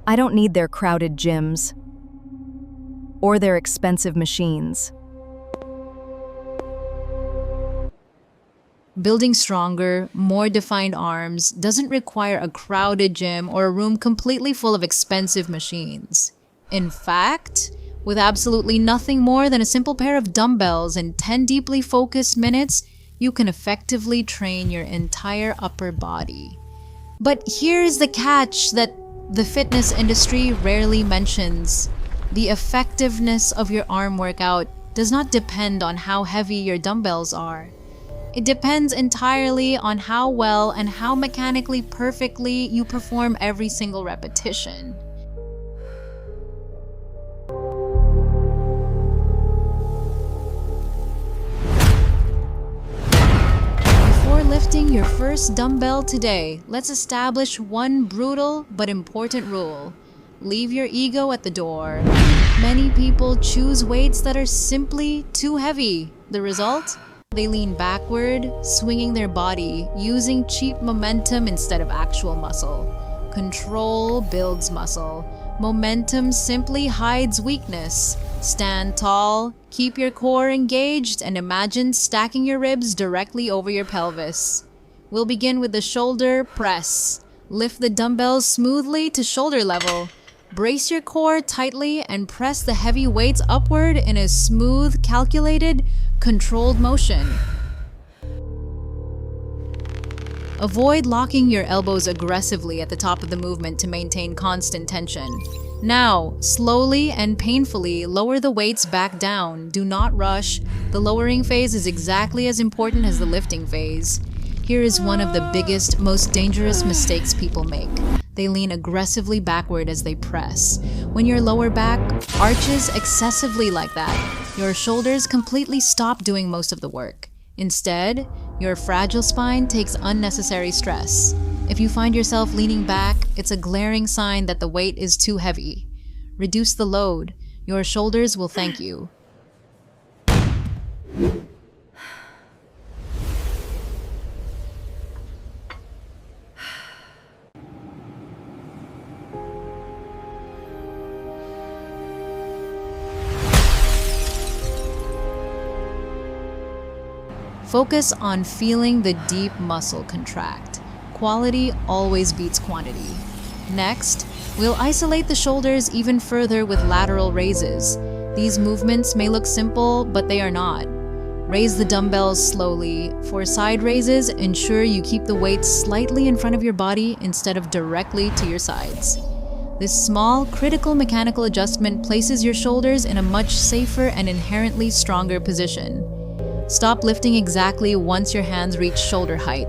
I don't need their crowded gyms or their expensive machines. Building stronger, more defined arms doesn't require a crowded gym or a room completely full of expensive machines. In fact, with absolutely nothing more than a simple pair of dumbbells and 10 deeply focused minutes, you can effectively train your entire upper body. But here's the catch that the fitness industry rarely mentions. The effectiveness of your arm workout does not depend on how heavy your dumbbells are. It depends entirely on how well and how mechanically perfectly you perform every single repetition. Before lifting your first dumbbell today, let's establish one brutal but important rule. Leave your ego at the door. Many people choose weights that are simply too heavy. The result? They lean backward, swinging their body, using cheap momentum instead of actual muscle. Control builds muscle. Momentum simply hides weakness. Stand tall, keep your core engaged, and imagine stacking your ribs directly over your pelvis. We'll begin with the shoulder press. Lift the dumbbells smoothly to shoulder level. Brace your core tightly and press the heavy weights upward in a smooth, calculated, controlled motion. Avoid locking your elbows aggressively at the top of the movement to maintain constant tension. Now, slowly and painfully lower the weights back down. Do not rush. The lowering phase is exactly as important as the lifting phase. Here is one of the biggest, most dangerous mistakes people make. They lean aggressively backward as they press. When your lower back arches excessively like that, your shoulders completely stop doing most of the work. Instead, your fragile spine takes unnecessary stress. If you find yourself leaning back, it's a glaring sign that the weight is too heavy. Reduce the load. Your shoulders will thank you. Focus on feeling the deep muscle contract. Quality always beats quantity. Next, we'll isolate the shoulders even further with lateral raises. These movements may look simple, but they are not. Raise the dumbbells slowly. For side raises, ensure you keep the weight slightly in front of your body instead of directly to your sides. This small, critical mechanical adjustment places your shoulders in a much safer and inherently stronger position. Stop lifting exactly once your hands reach shoulder height.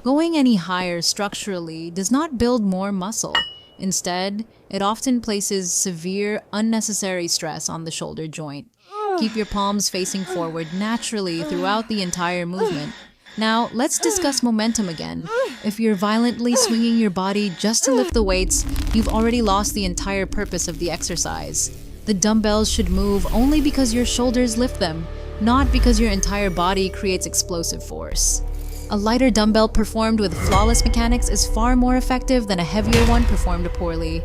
Going any higher structurally does not build more muscle. Instead, it often places severe, unnecessary stress on the shoulder joint. Keep your palms facing forward naturally throughout the entire movement. Now, let's discuss momentum again. If you're violently swinging your body just to lift the weights, you've already lost the entire purpose of the exercise. The dumbbells should move only because your shoulders lift them, not because your entire body creates explosive force. A lighter dumbbell performed with flawless mechanics is far more effective than a heavier one performed poorly.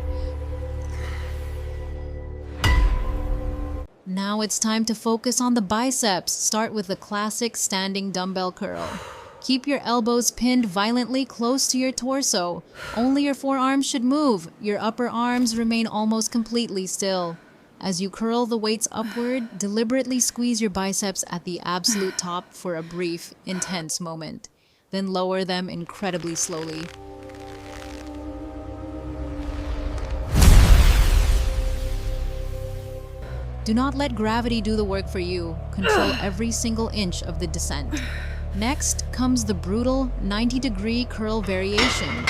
Now it's time to focus on the biceps. Start with the classic standing dumbbell curl. Keep your elbows pinned violently close to your torso. Only your forearms should move. Your upper arms remain almost completely still. As you curl the weights upward, deliberately squeeze your biceps at the absolute top for a brief, intense moment. Then lower them incredibly slowly. Do not let gravity do the work for you. Control every single inch of the descent. Next comes the brutal 90-degree curl variation.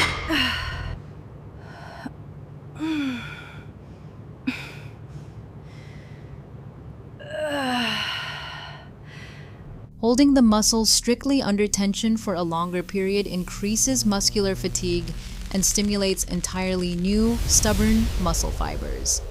Holding the muscles strictly under tension for a longer period increases muscular fatigue and stimulates entirely new, stubborn muscle fibers.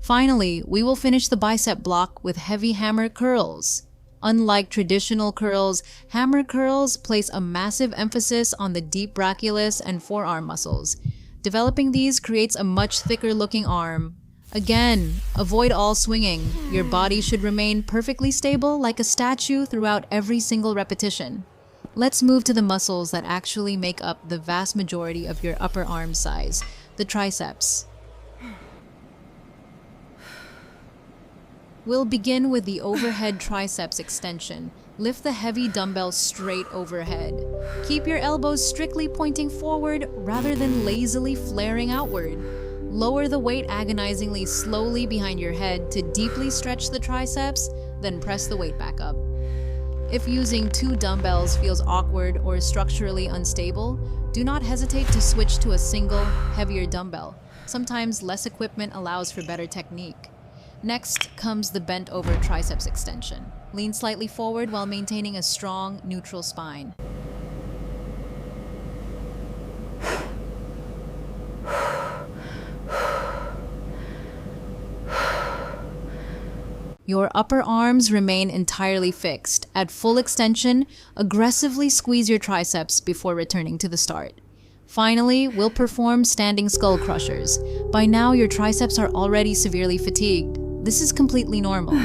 Finally, we will finish the bicep block with heavy hammer curls. Unlike traditional curls, hammer curls place a massive emphasis on the deep brachialis and forearm muscles. Developing these creates a much thicker looking arm. Again, avoid all swinging. Your body should remain perfectly stable like a statue throughout every single repetition. Let's move to the muscles that actually make up the vast majority of your upper arm size, the triceps. We'll begin with the overhead triceps extension. Lift the heavy dumbbell straight overhead. Keep your elbows strictly pointing forward rather than lazily flaring outward. Lower the weight agonizingly slowly behind your head to deeply stretch the triceps, then press the weight back up. If using two dumbbells feels awkward or structurally unstable, do not hesitate to switch to a single, heavier dumbbell. Sometimes less equipment allows for better technique. Next comes the bent over triceps extension. Lean slightly forward while maintaining a strong, neutral spine. Your upper arms remain entirely fixed. At full extension, aggressively squeeze your triceps before returning to the start. Finally, we'll perform standing skull crushers. By now, your triceps are already severely fatigued. This is completely normal.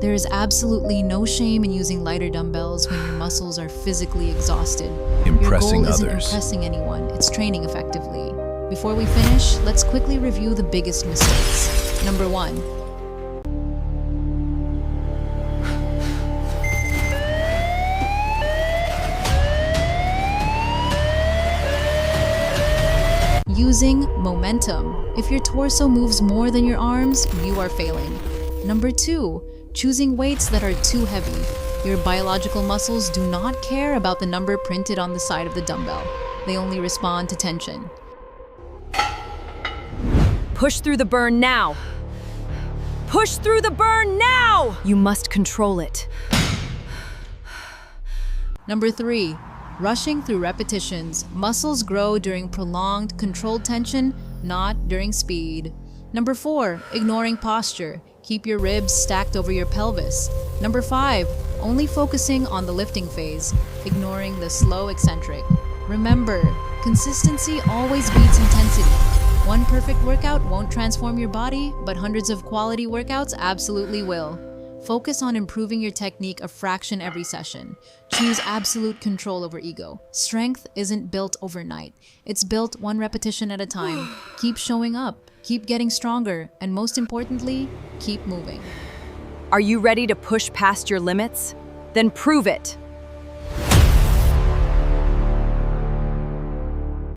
There is absolutely no shame in using lighter dumbbells when your muscles are physically exhausted. Impressing Your goal isn't others. impressing anyone, it's training effectively. Before we finish, let's quickly review the biggest mistakes. Number 1. Using momentum. If your torso moves more than your arms, you are failing. Number 2, choosing weights that are too heavy. Your biological muscles do not care about the number printed on the side of the dumbbell. They only respond to tension. Push through the burn now! Push through the burn now! You must control it. Number 3, rushing through repetitions. Muscles grow during prolonged, controlled tension, not during speed. Number 4, ignoring posture. Keep your ribs stacked over your pelvis. Number 5, only focusing on the lifting phase, ignoring the slow eccentric. Remember, consistency always beats intensity. One perfect workout won't transform your body, but hundreds of quality workouts absolutely will. Focus on improving your technique a fraction every session. Choose absolute control over ego. Strength isn't built overnight. It's built one repetition at a time. Keep showing up, keep getting stronger, and most importantly, keep moving. Are you ready to push past your limits? Then prove it!